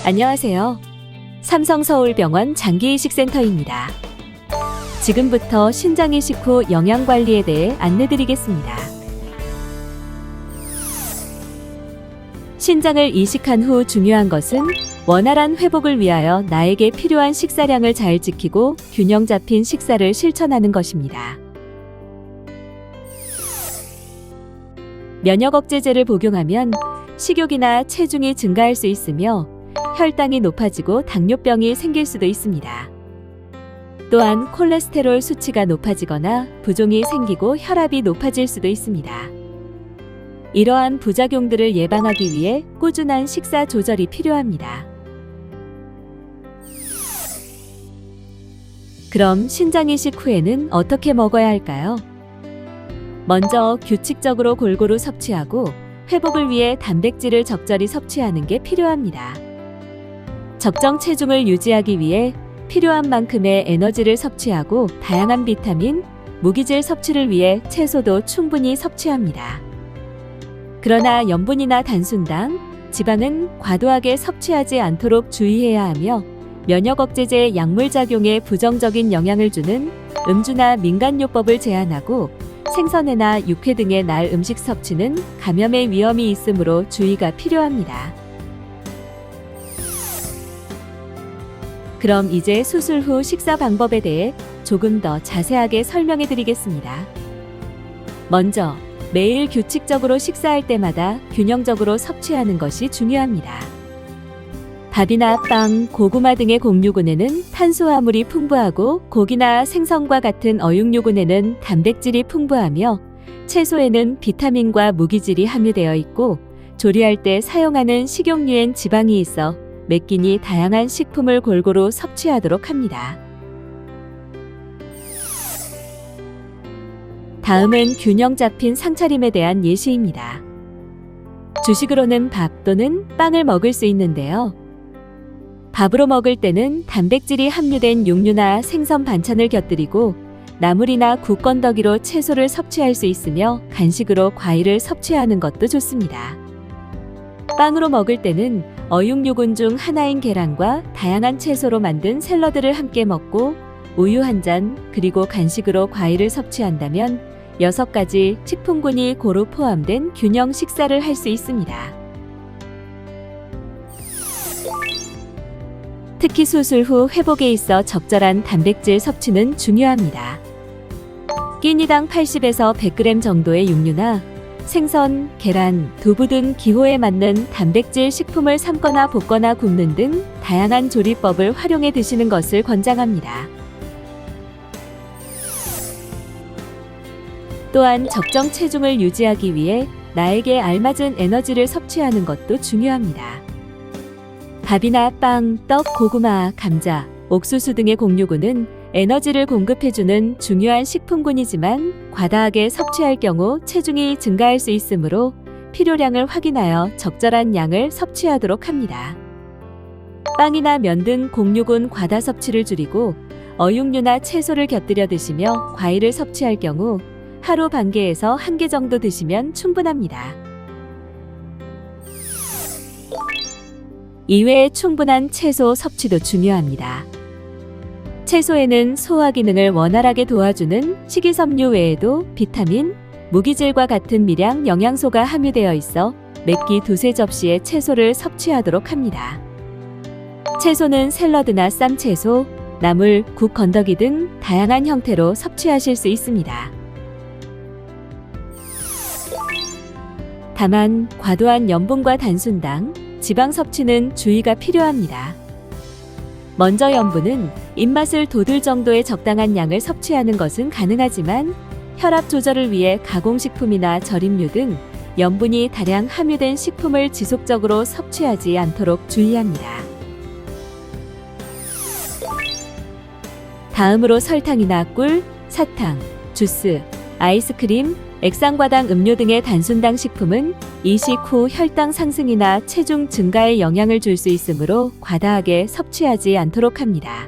안녕하세요. 삼성서울병원 장기이식센터입니다. 지금부터 신장 이식 후 영양관리에 대해 안내드리겠습니다. 신장을 이식한 후 중요한 것은 원활한 회복을 위하여 나에게 필요한 식사량을 잘 지키고 균형 잡힌 식사를 실천하는 것입니다. 면역억제제를 복용하면 식욕이나 체중이 증가할 수 있으며 혈당이 높아지고 당뇨병이 생길 수도 있습니다. 또한 콜레스테롤 수치가 높아지거나 부종이 생기고 혈압이 높아질 수도 있습니다. 이러한 부작용들을 예방하기 위해 꾸준한 식사 조절이 필요합니다. 그럼 신장 이식 후에는 어떻게 먹어야 할까요? 먼저 규칙적으로 골고루 섭취하고 회복을 위해 단백질을 적절히 섭취하는 게 필요합니다. 적정 체중을 유지하기 위해 필요한 만큼의 에너지를 섭취하고 다양한 비타민, 무기질 섭취를 위해 채소도 충분히 섭취합니다. 그러나 염분이나 단순당, 지방은 과도하게 섭취하지 않도록 주의해야 하며 면역억제제의 약물작용에 부정적인 영향을 주는 음주나 민간요법을 제한하고 생선회나 육회 등의 날 음식 섭취는 감염의 위험이 있으므로 주의가 필요합니다. 그럼 이제 수술 후 식사 방법에 대해 조금 더 자세하게 설명해 드리겠습니다. 먼저 매일 규칙적으로 식사할 때마다 균형적으로 섭취하는 것이 중요합니다. 밥이나 빵, 고구마 등의 곡류군에는 탄수화물이 풍부하고 고기나 생선과 같은 어육류군에는 단백질이 풍부하며 채소에는 비타민과 무기질이 함유되어 있고 조리할 때 사용하는 식용유엔 지방이 있어 매 끼니 다양한 식품을 골고루 섭취하도록 합니다. 다음은 균형 잡힌 상차림에 대한 예시입니다. 주식으로는 밥 또는 빵을 먹을 수 있는데요. 밥으로 먹을 때는 단백질이 함유된 육류나 생선 반찬을 곁들이고 나물이나 국 건더기로 채소를 섭취할 수 있으며 간식으로 과일을 섭취하는 것도 좋습니다. 빵으로 먹을 때는 어육류군 중 하나인 계란과 다양한 채소로 만든 샐러드를 함께 먹고 우유 한 잔 그리고 간식으로 과일을 섭취한다면 6가지 식품군이 고루 포함된 균형 식사를 할 수 있습니다. 특히 수술 후 회복에 있어 적절한 단백질 섭취는 중요합니다. 끼니당 80에서 100g 정도의 육류나 생선, 계란, 두부 등 기호에 맞는 단백질 식품을 삶거나 볶거나 굽는 등 다양한 조리법을 활용해 드시는 것을 권장합니다. 또한 적정 체중을 유지하기 위해 나에게 알맞은 에너지를 섭취하는 것도 중요합니다. 밥이나 빵, 떡, 고구마, 감자, 옥수수 등의 곡류군은 에너지를 공급해주는 중요한 식품군이지만 과다하게 섭취할 경우 체중이 증가할 수 있으므로 필요량을 확인하여 적절한 양을 섭취하도록 합니다. 빵이나 면 등 곡류군 과다 섭취를 줄이고 어육류나 채소를 곁들여 드시며 과일을 섭취할 경우 하루 반 개에서 1개 정도 드시면 충분합니다. 이외에 충분한 채소 섭취도 중요합니다. 채소에는 소화 기능을 원활하게 도와주는 식이섬유 외에도 비타민, 무기질과 같은 미량 영양소가 함유되어 있어 매 끼 2-3접시의 채소를 섭취하도록 합니다. 채소는 샐러드나 쌈채소, 나물, 국 건더기 등 다양한 형태로 섭취하실 수 있습니다. 다만 과도한 염분과 단순당, 지방 섭취는 주의가 필요합니다. 먼저 염분은 입맛을 돋울 정도의 적당한 양을 섭취하는 것은 가능하지만 혈압 조절을 위해 가공식품이나 절임류 등 염분이 다량 함유된 식품을 지속적으로 섭취하지 않도록 주의합니다. 다음으로 설탕이나 꿀, 사탕, 주스, 아이스크림, 액상과당 음료 등의 단순당 식품은 이식 후 혈당 상승이나 체중 증가에 영향을 줄 수 있으므로 과다하게 섭취하지 않도록 합니다.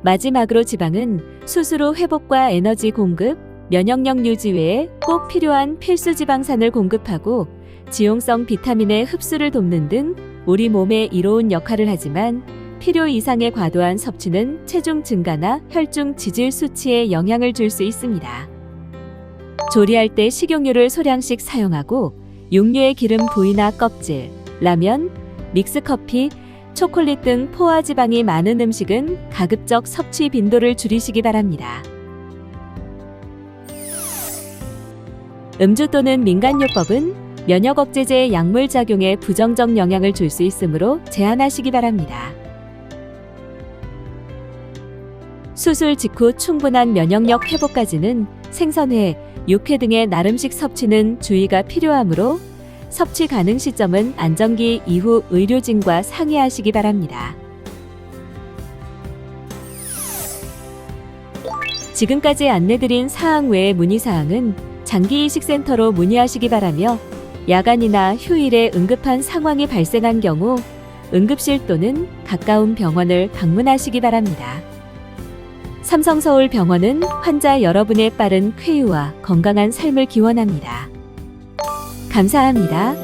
마지막으로 지방은 수술 후 회복과 에너지 공급, 면역력 유지 외에 꼭 필요한 필수 지방산을 공급하고 지용성 비타민의 흡수를 돕는 등 우리 몸에 이로운 역할을 하지만 필요 이상의 과도한 섭취는 체중 증가나 혈중 지질 수치에 영향을 줄 수 있습니다. 조리할 때 식용유를 소량씩 사용하고 육류의 기름 부위나 껍질, 라면, 믹스커피, 초콜릿 등 포화 지방이 많은 음식은 가급적 섭취 빈도를 줄이시기 바랍니다. 음주 또는 민간요법은 면역 억제제의 약물 작용에 부정적 영향을 줄 수 있으므로 제한하시기 바랍니다. 수술 직후 충분한 면역력 회복까지는 생선회, 육회 등의 나름식 섭취는 주의가 필요하므로 섭취 가능 시점은 안정기 이후 의료진과 상의하시기 바랍니다. 지금까지 안내드린 사항 외의 문의사항은 장기이식센터로 문의하시기 바라며 야간이나 휴일에 응급한 상황이 발생한 경우 응급실 또는 가까운 병원을 방문하시기 바랍니다. 삼성서울병원은 환자 여러분의 빠른 쾌유와 건강한 삶을 기원합니다. 감사합니다.